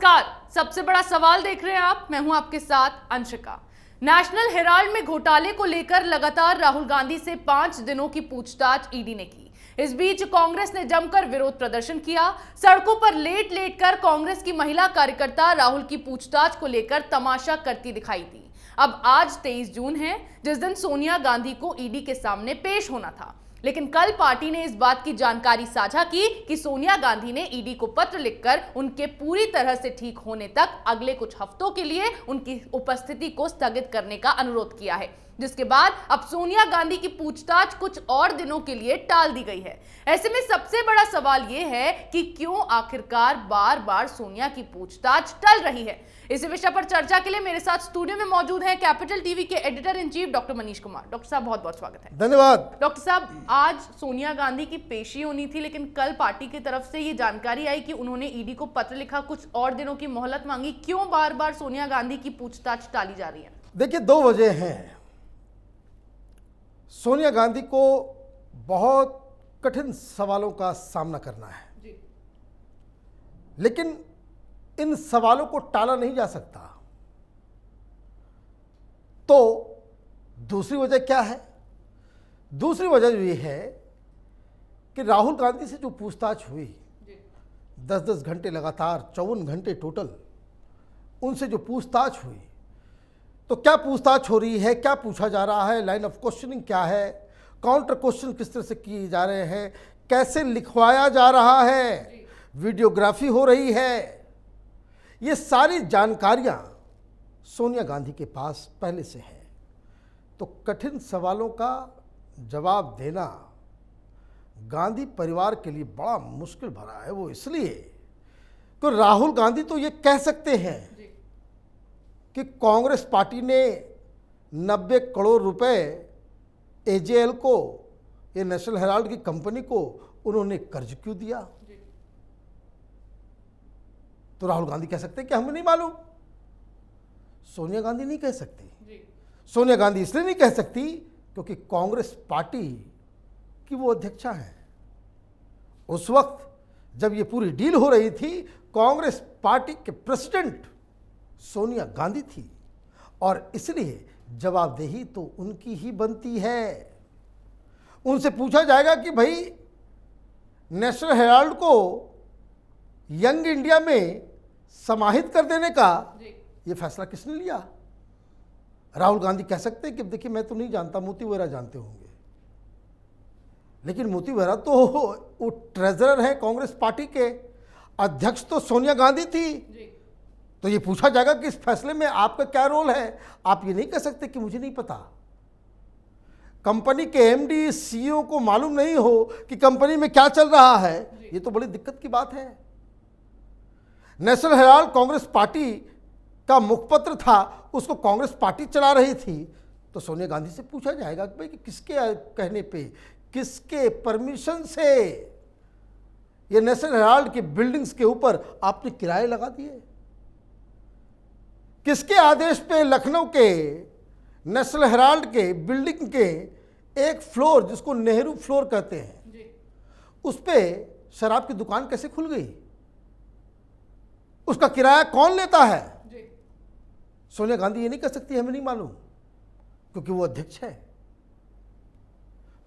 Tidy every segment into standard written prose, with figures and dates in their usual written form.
नमस्कार। सबसे बड़ा सवाल देख रहे हैं आप, मैं हूं आपके साथ अंशिका। नेशनल हेराल्ड में घोटाले को लेकर लगातार राहुल गांधी से 5 दिनों की पूछताछ ईडी ने की। इस बीच कांग्रेस ने जमकर विरोध प्रदर्शन किया। सड़कों पर लेट लेट कर कांग्रेस की महिला कार्यकर्ता राहुल की पूछताछ को लेकर तमाशा करती दिखाई दी। अब आज 23 जून है, जिस दिन सोनिया गांधी को ईडी के सामने पेश होना था, लेकिन कल पार्टी ने इस बात की जानकारी साझा की कि सोनिया गांधी ने ईडी को पत्र लिखकर उनके पूरी तरह से ठीक होने तक अगले कुछ हफ्तों के लिए उनकी उपस्थिति को स्थगित करने का अनुरोध किया है, जिसके बाद अब सोनिया गांधी की पूछताछ कुछ और दिनों के लिए टाल दी गई है। ऐसे में सबसे बड़ा सवाल यह है कि क्यों आखिरकार बार बार सोनिया की पूछताछ टल रही है। इसी विषय पर चर्चा के लिए मेरे साथ स्टूडियो में मौजूद हैं कैपिटल टीवी के editor in chief doctor Manish Kumar. Doctor साहब, बहुत बहुत स्वागत है। धन्यवाद। डॉक्टर साहब, आज सोनिया गांधी की पेशी होनी थी, लेकिन कल पार्टी की तरफ से ये जानकारी आई कि उन्होंने ईडी को पत्र लिखा, कुछ और दिनों की मोहलत मांगी। क्यों बार बार सोनिया गांधी की पूछताछ टाली जा रही है? देखिए, 2 वजह हैं। सोनिया गांधी को बहुत कठिन सवालों का सामना करना है जी। लेकिन इन सवालों को टाला नहीं जा सकता। तो दूसरी वजह क्या है? दूसरी वजह ये है कि राहुल गांधी से जो पूछताछ हुई 10-10 घंटे लगातार, 54 घंटे टोटल, उनसे जो पूछताछ हुई, तो क्या पूछताछ हो रही है, क्या पूछा जा रहा है, लाइन ऑफ क्वेश्चनिंग क्या है, काउंटर क्वेश्चन किस तरह से किए जा रहे हैं, कैसे लिखवाया जा रहा है, वीडियोग्राफी हो रही है, ये सारी जानकारियां सोनिया गांधी के पास पहले से है। तो कठिन सवालों का जवाब देना गांधी परिवार के लिए बड़ा मुश्किल भरा है। वो इसलिए तो राहुल गांधी तो ये कह सकते हैं कि कांग्रेस पार्टी ने 90 करोड़ रुपए एजेएल को, ये नेशनल हेराल्ड की कंपनी को, उन्होंने कर्ज क्यों दिया। तो राहुल गांधी कह सकते हैं कि हमें नहीं मालूम। सोनिया गांधी नहीं कह सकती। सोनिया गांधी इसलिए नहीं कह सकती क्योंकि कांग्रेस पार्टी की वो अध्यक्षा है। उस वक्त जब ये पूरी डील हो रही थी, कांग्रेस पार्टी के प्रेसिडेंट सोनिया गांधी थी और इसलिए जवाबदेही तो उनकी ही बनती है। उनसे पूछा जाएगा कि भाई, नेशनल हेराल्ड को यंग इंडिया में समाहित कर देने का ये फैसला किसने लिया। राहुल गांधी कह सकते हैं कि देखिए, मैं तो नहीं जानता, मोती वोरा जानते होंगे, लेकिन मोती वोरा तो वो ट्रेजरर है कांग्रेस पार्टी के, अध्यक्ष तो सोनिया गांधी थी। तो ये पूछा जाएगा कि इस फैसले में आपका क्या रोल है। आप ये नहीं कह सकते कि मुझे नहीं पता। कंपनी के एमडी, सीईओ को मालूम नहीं हो कि कंपनी में क्या चल रहा है, ये तो बड़ी दिक्कत की बात है। नेशनल हेराल्ड कांग्रेस पार्टी का मुखपत्र था, उसको कांग्रेस पार्टी चला रही थी। तो सोनिया गांधी से पूछा जाएगा कि भाई, किसके कहने पे, किसके परमिशन से ये नेशनल हेराल्ड की बिल्डिंग्स के ऊपर आपने किराए लगा दिए, किसके आदेश पे लखनऊ के नेशनल हेराल्ड के बिल्डिंग के एक फ्लोर, जिसको नेहरू फ्लोर कहते हैं, उस पे शराब की दुकान कैसे खुल गई, उसका किराया कौन लेता है। सोनिया गांधी ये नहीं कह सकती हमें नहीं मालूम, क्योंकि वो अध्यक्ष है।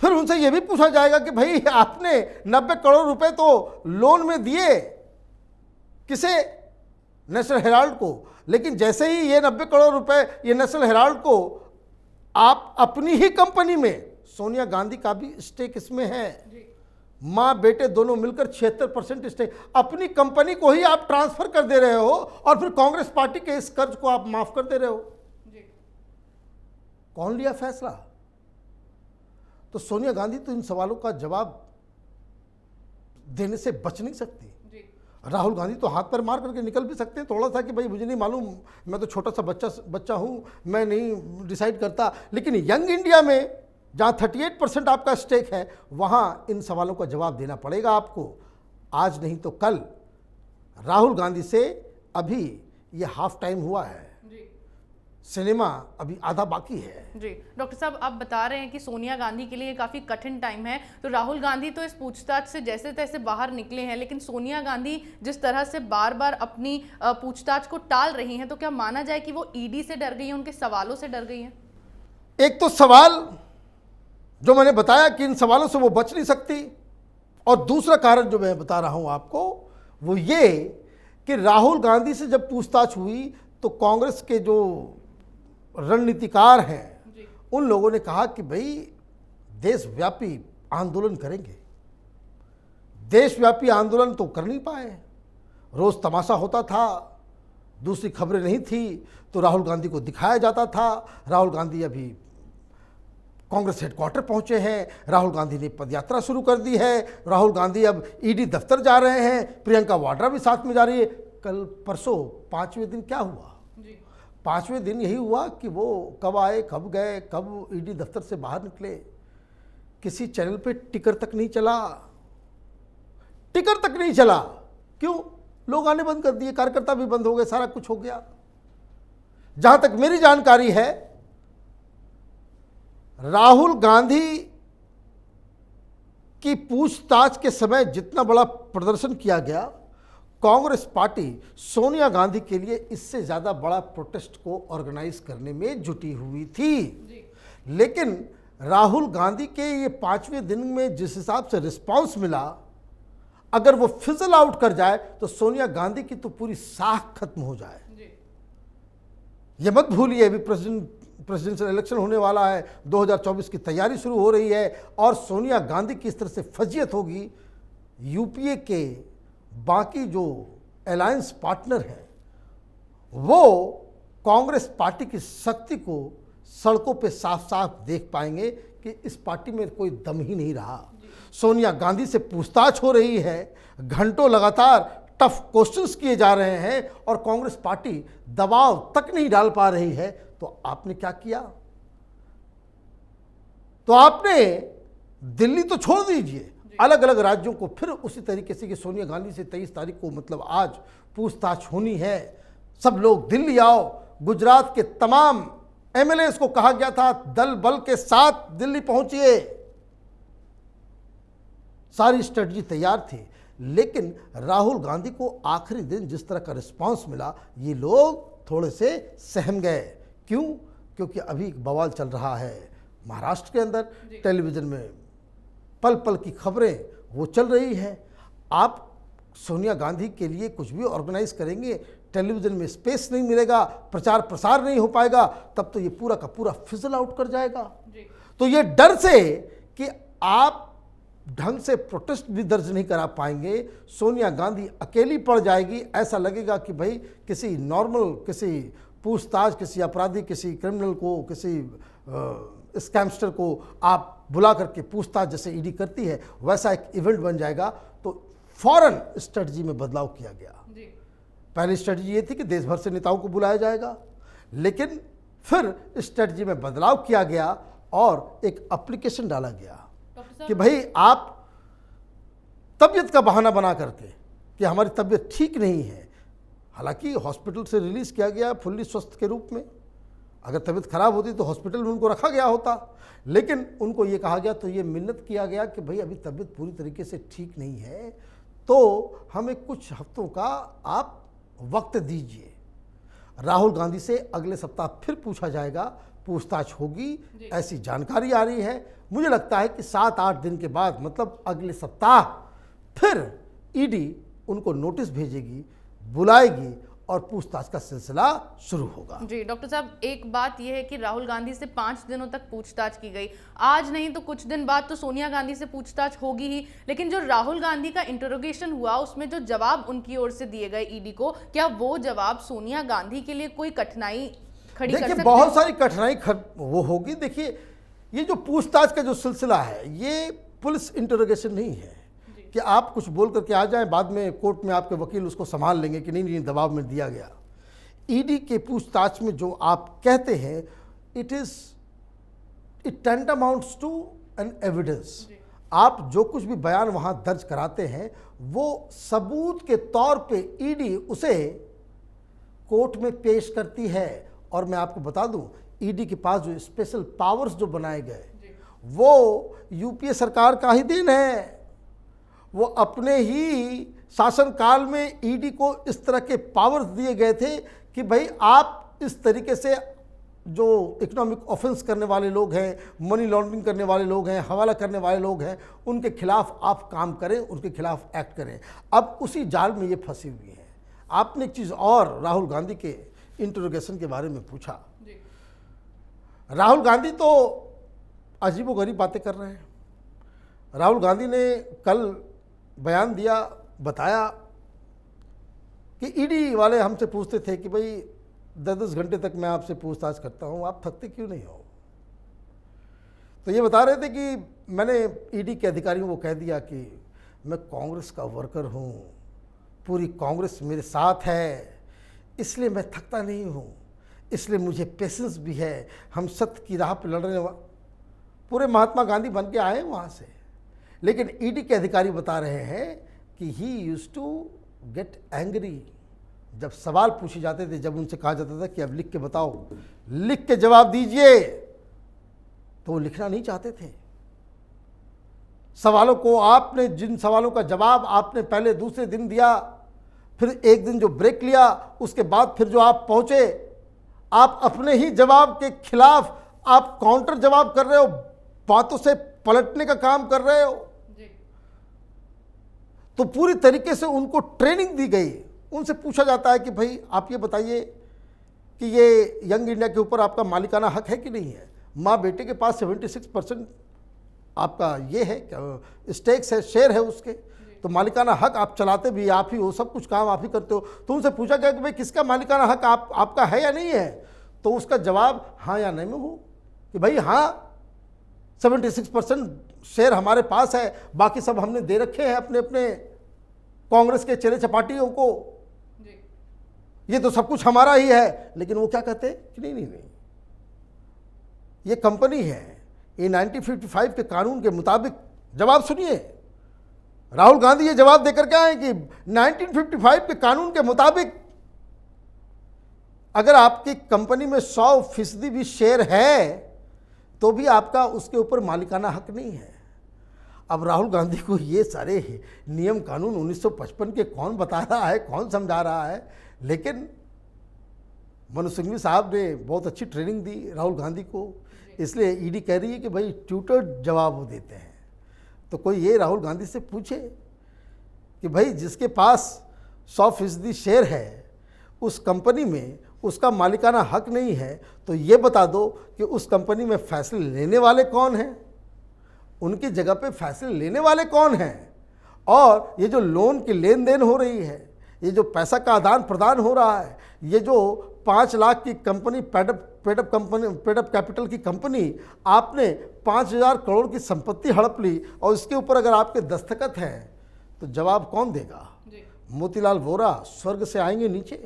फिर उनसे यह भी पूछा जाएगा कि भाई, आपने 90 करोड़ रुपए तो लोन में दिए, किसे, नेशनल हेराल्ड को, लेकिन जैसे ही ये 90 करोड़ रुपए ये नेशनल हेराल्ड को, आप अपनी ही कंपनी में, सोनिया गांधी का भी स्टेक इसमें है, माँ बेटे दोनों मिलकर 76% स्टेक, अपनी कंपनी को ही आप ट्रांसफर कर दे रहे हो और फिर कांग्रेस पार्टी के इस कर्ज को आप माफ कर दे रहे हो। कौन लिया फैसला? तो सोनिया गांधी तो इन सवालों का जवाब देने से बच नहीं सकती। राहुल गांधी तो हाथ पर मार करके निकल भी सकते हैं थोड़ा सा कि भाई, मुझे नहीं मालूम, मैं तो छोटा सा बच्चा हूं, मैं नहीं डिसाइड करता। लेकिन यंग इंडिया में जहां 38% आपका स्टेक है, वहां इन सवालों का जवाब देना पड़ेगा आपको। आज नहीं तो कल। राहुल गांधी से अभी ये हाफ टाइम हुआ है, सिनेमा अभी आधा बाकी है। जी डॉक्टर साहब, आप बता रहे हैं कि सोनिया गांधी के लिए काफ़ी कठिन टाइम है, तो राहुल गांधी तो इस पूछताछ से जैसे तैसे बाहर निकले हैं, लेकिन सोनिया गांधी जिस तरह से बार बार अपनी पूछताछ को टाल रही हैं, तो क्या माना जाए कि वो ईडी से डर गई हैं, उनके सवालों से डर गई हैं? एक तो सवाल जो मैंने बताया कि इन सवालों से वो बच नहीं सकती, और दूसरा कारण जो मैं बता रहा हूं आपको वो ये कि राहुल गांधी से जब पूछताछ हुई तो कांग्रेस के जो रणनीतिकार हैं उन लोगों ने कहा कि भाई देशव्यापी आंदोलन करेंगे। देशव्यापी आंदोलन तो कर नहीं पाए, रोज तमाशा होता था, दूसरी खबरें नहीं थी, तो राहुल गांधी को दिखाया जाता था। राहुल गांधी अभी कांग्रेस हेडक्वार्टर पहुंचे हैं, राहुल गांधी ने पदयात्रा शुरू कर दी है, राहुल गांधी अब ईडी दफ्तर जा रहे हैं, प्रियंका वाड्रा भी साथ में जा रही है। कल परसों 5वें दिन क्या हुआ? 5वें दिन यही हुआ कि वो कब आए, कब गए, कब ईडी दफ्तर से बाहर निकले। किसी चैनल पे टिकर तक नहीं चला, टिकर तक नहीं चला। क्यों? लोग आने बंद कर दिए, कार्यकर्ता भी बंद हो गए, सारा कुछ हो गया। जहां तक मेरी जानकारी है, राहुल गांधी की पूछताछ के समय जितना बड़ा प्रदर्शन किया गया, कांग्रेस पार्टी सोनिया गांधी के लिए इससे ज्यादा बड़ा प्रोटेस्ट को ऑर्गेनाइज करने में जुटी हुई थी। लेकिन राहुल गांधी के ये 5वें दिन में जिस हिसाब से रिस्पांस मिला, अगर वो फिजल आउट कर जाए तो सोनिया गांधी की तो पूरी साख खत्म हो जाए। ये मत भूलिए, अभी प्रेसिडेंशियल इलेक्शन होने वाला है, 2024 की तैयारी शुरू हो रही है, और सोनिया गांधी की इस तरह से फजीयत होगी, यूपीए के बाकी जो अलायंस पार्टनर हैं वो कांग्रेस पार्टी की शक्ति को सड़कों पे साफ साफ देख पाएंगे कि इस पार्टी में कोई दम ही नहीं रहा। सोनिया गांधी से पूछताछ हो रही है, घंटों लगातार टफ क्वेश्चंस किए जा रहे हैं, और कांग्रेस पार्टी दबाव तक नहीं डाल पा रही है। तो आपने क्या किया? तो आपने दिल्ली तो छोड़ दीजिए, अलग अलग राज्यों को फिर उसी तरीके से कि सोनिया गांधी से 23 तारीख को मतलब आज पूछताछ होनी है, सब लोग दिल्ली आओ। गुजरात के तमाम एमएलएस को कहा गया था दल बल के साथ दिल्ली पहुंचिए, सारी स्ट्रेटजी तैयार थी। लेकिन राहुल गांधी को आखिरी दिन जिस तरह का रिस्पांस मिला, ये लोग थोड़े से सहम गए। क्यों? क्योंकि अभी बवाल चल रहा है महाराष्ट्र के अंदर, टेलीविजन में पल पल की खबरें वो चल रही है। आप सोनिया गांधी के लिए कुछ भी ऑर्गेनाइज करेंगे, टेलीविजन में स्पेस नहीं मिलेगा, प्रचार प्रसार नहीं हो पाएगा, तब तो ये पूरा का पूरा फिजल आउट कर जाएगा। तो ये डर से कि आप ढंग से प्रोटेस्ट भी दर्ज नहीं करा पाएंगे, सोनिया गांधी अकेली पड़ जाएगी, ऐसा लगेगा कि भाई किसी नॉर्मल, किसी पूछताछ, किसी अपराधी, किसी क्रिमिनल को, किसी स्कैमस्टर को आप बुला करके पूछताछ जैसे ईडी करती है वैसा एक इवेंट बन जाएगा। तो फौरन स्ट्रेटजी में बदलाव किया गया। पहली स्ट्रेटजी ये थी कि देश भर से नेताओं को बुलाया जाएगा, लेकिन फिर स्ट्रेटजी में बदलाव किया गया और एक एप्लीकेशन डाला गया कि भाई आप तबीयत का बहाना बना करके कि हमारी तबीयत ठीक नहीं है, हालांकि हॉस्पिटल से रिलीज किया गया फुल्ली स्वस्थ के रूप में, अगर तबीयत खराब होती तो हॉस्पिटल में उनको रखा गया होता, लेकिन उनको ये कहा गया, तो ये मिन्नत किया गया कि भाई अभी तबीयत पूरी तरीके से ठीक नहीं है, तो हमें कुछ हफ्तों का आप वक्त दीजिए। राहुल गांधी से अगले सप्ताह फिर पूछा जाएगा, पूछताछ होगी, ऐसी जानकारी आ रही है। मुझे लगता है कि 7-8 दिन के बाद, मतलब अगले सप्ताह, फिर ईडी उनको नोटिस भेजेगी, बुलाएगी और पूछताछ का सिलसिला शुरू होगा। जी डॉक्टर साहब, एक बात यह है कि राहुल गांधी से 5 दिनों तक पूछताछ की गई, आज नहीं तो कुछ दिन बाद तो सोनिया गांधी से पूछताछ होगी ही, लेकिन जो राहुल गांधी का इंटरोगेशन हुआ उसमें जो जवाब उनकी ओर से दिए गए ईडी को, क्या वो जवाब सोनिया गांधी के लिए कोई कठिनाई खड़ी कर सकते हैं? बहुत सारी कठिनाई वो होगी। देखिए, ये जो पूछताछ का जो सिलसिला है, ये पुलिस इंटरोगेशन नहीं है कि आप कुछ बोल करके आ जाएं, बाद में कोर्ट में आपके वकील उसको संभाल लेंगे कि नहीं दबाव में दिया गया। ईडी के पूछताछ में जो आप कहते हैं, इट टैंटामाउंट्स टू एन एविडेंस। आप जो कुछ भी बयान वहां दर्ज कराते हैं वो सबूत के तौर पे ईडी उसे कोर्ट में पेश करती है और मैं आपको बता दूं, ईडी के पास जो स्पेशल पावर्स जो बनाए गए वो यूपीए सरकार का ही देन है। वो अपने ही शासनकाल में ईडी को इस तरह के पावर्स दिए गए थे कि भाई आप इस तरीके से जो इकोनॉमिक ऑफेंस करने वाले लोग हैं, मनी लॉन्ड्रिंग करने वाले लोग हैं, हवाला करने वाले लोग हैं, उनके खिलाफ आप काम करें, उनके खिलाफ एक्ट करें। अब उसी जाल में ये फंसी हुई है। आपने एक चीज़ और राहुल गांधी के इंटरोगेशन के बारे में पूछा। राहुल गांधी तो अजीबोगरीब बातें कर रहे हैं। राहुल गांधी ने कल बयान दिया, बताया कि ईडी वाले हमसे पूछते थे कि भाई 10-10 घंटे तक मैं आपसे पूछताछ करता हूं, आप थकते क्यों नहीं हो? तो ये बता रहे थे कि मैंने ईडी के अधिकारियों को कह दिया कि मैं कांग्रेस का वर्कर हूं, पूरी कांग्रेस मेरे साथ है, इसलिए मैं थकता नहीं हूं, इसलिए मुझे पेशेंस भी है। हम सत्य की राह पर लड़ने पूरे महात्मा गांधी बन के आए वहाँ से। लेकिन ईडी के अधिकारी बता रहे हैं कि he used to get angry. जब सवाल पूछे जाते थे, जब उनसे कहा जाता था कि अब लिख के बताओ, लिख के जवाब दीजिए, तो वो लिखना नहीं चाहते थे। सवालों को आपने, जिन सवालों का जवाब आपने पहले दूसरे दिन दिया, फिर एक दिन जो ब्रेक लिया, उसके बाद फिर जो आप पहुंचे, आप अपने ही जवाब के खिलाफ आप काउंटर जवाब कर रहे हो, बातों से पलटने का काम कर रहे हो। तो पूरी तरीके से उनको ट्रेनिंग दी गई। उनसे पूछा जाता है कि भाई आप ये बताइए कि ये यंग इंडिया के ऊपर आपका मालिकाना हक है कि नहीं है? माँ बेटे के पास 76% आपका ये है, स्टेक्स है, शेयर है उसके, तो मालिकाना हक आप चलाते भी आप ही हो, सब कुछ काम आप ही करते हो। तो उनसे पूछा गया कि भाई किसका मालिकाना हक आपका है या नहीं है? तो उसका जवाब हाँ या नहीं में हो कि भाई हाँ 76% शेयर हमारे पास है, बाकी सब हमने दे रखे हैं अपने अपने कांग्रेस के चेले चपाटियों को, ये तो सब कुछ हमारा ही है। लेकिन वो क्या कहते हैं कि नहीं, ये कंपनी है, ये 1955 के कानून के मुताबिक, जवाब सुनिए, राहुल गांधी ये जवाब देकर के आए कि 1955 के कानून के मुताबिक अगर आपकी कंपनी में 100% भी शेयर है तो भी आपका उसके ऊपर मालिकाना हक नहीं है। अब राहुल गांधी को ये सारे नियम कानून 1955 के कौन बता रहा है, कौन समझा रहा है? लेकिन मनोज सिंघवी साहब ने बहुत अच्छी ट्रेनिंग दी राहुल गांधी को, इसलिए ईडी कह रही है कि भाई ट्यूटर्ड जवाब वो देते हैं। तो कोई ये राहुल गांधी से पूछे कि भाई जिसके पास 100% शेयर है उस कंपनी में, उसका मालिकाना हक नहीं है, तो ये बता दो कि उस कंपनी में फैसले लेने वाले कौन हैं, उनकी जगह पे फैसले लेने वाले कौन हैं? और ये जो लोन की लेन देन हो रही है, ये जो पैसा का आदान प्रदान हो रहा है, ये जो 5 लाख की कंपनी पेडअप कैपिटल की कंपनी, आपने 5,000 करोड़ की संपत्ति हड़प ली और इसके ऊपर अगर आपके दस्तखत हैं तो जवाब कौन देगा? मोतीलाल वोरा स्वर्ग से आएंगे नीचे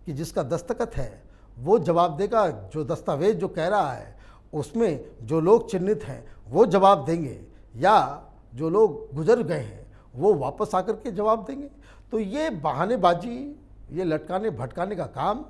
कि जिसका दस्तखत है वो जवाब देगा। जो दस्तावेज जो कह रहा है उसमें जो लोग चिन्हित हैं वो जवाब देंगे, या जो लोग गुजर गए हैं वो वापस आकर के जवाब देंगे। तो ये बहानेबाजी, ये लटकाने भटकाने का काम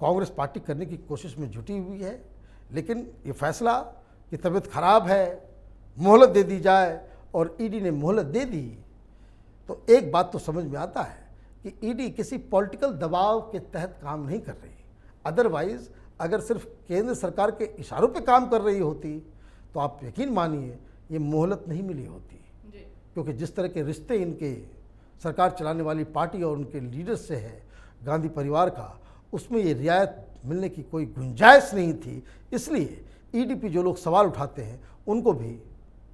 कांग्रेस पार्टी करने की कोशिश में जुटी हुई है। लेकिन ये फैसला कि तबीयत खराब है, मोहलत दे दी जाए, और ईडी ने मोहलत दे दी, तो एक बात तो समझ में आता है कि ईडी किसी पॉलिटिकल दबाव के तहत काम नहीं कर रही। अदरवाइज अगर सिर्फ केंद्र सरकार के इशारों पे काम कर रही होती तो आप यकीन मानिए ये मोहलत नहीं मिली होती। क्योंकि जिस तरह के रिश्ते इनके सरकार चलाने वाली पार्टी और उनके लीडर्स से है, गांधी परिवार का, उसमें ये रियायत मिलने की कोई गुंजाइश नहीं थी। इसलिए ईडी पे जो लोग सवाल उठाते हैं उनको भी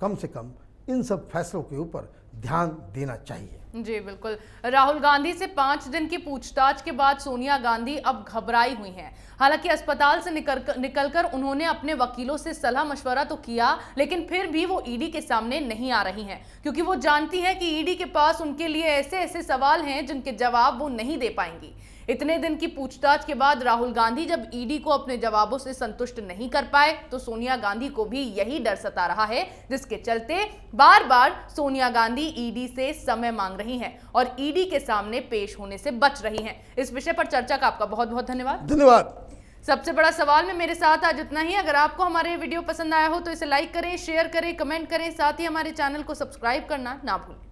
कम से कम इन सब फैसलों के ऊपर ध्यान देना चाहिए। जी बिल्कुल। राहुल गांधी से 5 दिन की पूछताछ के बाद सोनिया गांधी अब घबराई हुई हैं। हालांकि अस्पताल से निकलकर उन्होंने अपने वकीलों से सलाह मशवरा तो किया, लेकिन फिर भी वो ईडी के सामने नहीं आ रही हैं, क्योंकि वो जानती हैं कि ईडी के पास उनके लिए ऐसे ऐसे सवाल हैं जिनके जवाब वो नहीं दे पाएंगी। इतने दिन की पूछताछ के बाद राहुल गांधी जब ईडी को अपने जवाबों से संतुष्ट नहीं कर पाए तो सोनिया गांधी को भी यही डर सता रहा है, जिसके चलते बार बार सोनिया गांधी ईडी से समय मांग रही हैं और ईडी के सामने पेश होने से बच रही हैं। इस विषय पर चर्चा का आपका बहुत बहुत धन्यवाद। सबसे बड़ा सवाल में मेरे साथ आज इतना ही। अगर आपको हमारे वीडियो पसंद आया हो तो इसे लाइक करें, शेयर करें, कमेंट करें, साथ ही हमारे चैनल को सब्सक्राइब करना ना भूलें।